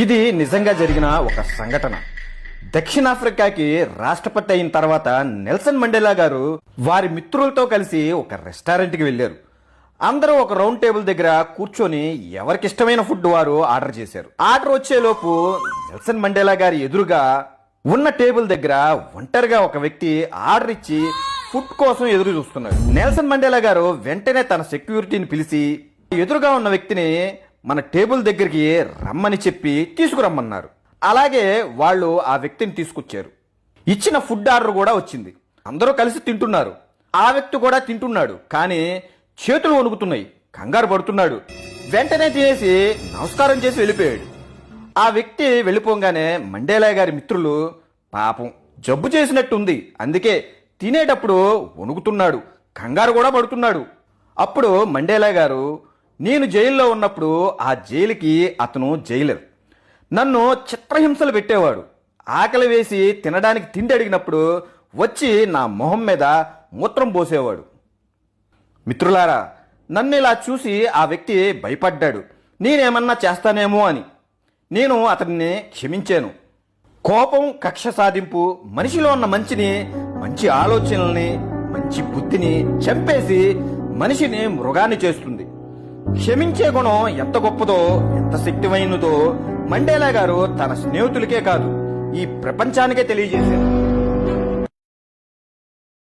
ఇది నిజంగా జరిగిన ఒక సంఘటన. దక్షిణాఫ్రికాకి రాష్ట్రపతి అయిన తర్వాత నెల్సన్ మండేలా గారు వారి మిత్రులతో కలిసి ఒక రెస్టారెంట్కి వెళ్లారు. అందరూ ఒక రౌండ్ టేబుల్ దగ్గర కూర్చొని ఎవరికిష్టమైన ఫుడ్ వారు ఆర్డర్ చేశారు. ఆర్డర్ వచ్చేలోపు నెల్సన్ మండేలా గారి ఎదురుగా ఉన్న టేబుల్ దగ్గర ఒంటరిగా ఒక వ్యక్తి ఆర్డర్ ఇచ్చి ఫుడ్ కోసం ఎదురు చూస్తున్నారు. నెల్సన్ మండేలా గారు వెంటనే తన సెక్యూరిటీని పిలిచి ఎదురుగా ఉన్న వ్యక్తిని మన టేబుల్ దగ్గరికి రమ్మని చెప్పి తీసుకురమ్మన్నారు. అలాగే వాళ్ళు ఆ వ్యక్తిని తీసుకొచ్చారు. ఇచ్చిన ఫుడ్ ఆర్డర్ కూడా వచ్చింది. అందరూ కలిసి తింటున్నారు. ఆ వ్యక్తి కూడా తింటున్నాడు. కానీ చేతులు వణుకుతున్నాయి, కంగారు పడుతున్నాడు. వెంటనే తినేసి నమస్కారం చేసి వెళ్ళిపోయాడు. ఆ వ్యక్తి వెళ్ళిపోగానే మండేలా గారి మిత్రులు పాపం జబ్బు చేసినట్టుంది, అందుకే తినేటప్పుడు వణుకుతున్నాడు, కంగారు కూడా పడుతున్నాడు. అప్పుడు మండేలా గారు, నేను జైల్లో ఉన్నప్పుడు ఆ జైలుకి అతను జైలర్. నన్ను చిత్రహింసలు పెట్టేవాడు. ఆకలి వేసి తినడానికి తిండి అడిగినప్పుడు వచ్చి నా మొహం మీద మూత్రం పోసేవాడు. మిత్రులారా, నన్ను ఇలా చూసి ఆ వ్యక్తి భయపడ్డాడు, నేనేమన్నా చేస్తానేమో అని. నేను అతన్ని క్షమించాను. కోపం, కక్ష సాధింపు మనిషిలో ఉన్న మంచి ఆలోచనల్ని, మంచి బుద్ధిని చంపేసి మనిషిని మృగాన్ని చేస్తుంది. క్షమించే గుణం ఎంత గొప్పదో, ఎంత శక్తిమైనదో మండేలా గారు తన స్నేహితులకే కాదు, ఈ ప్రపంచానికే తెలియజేశారు.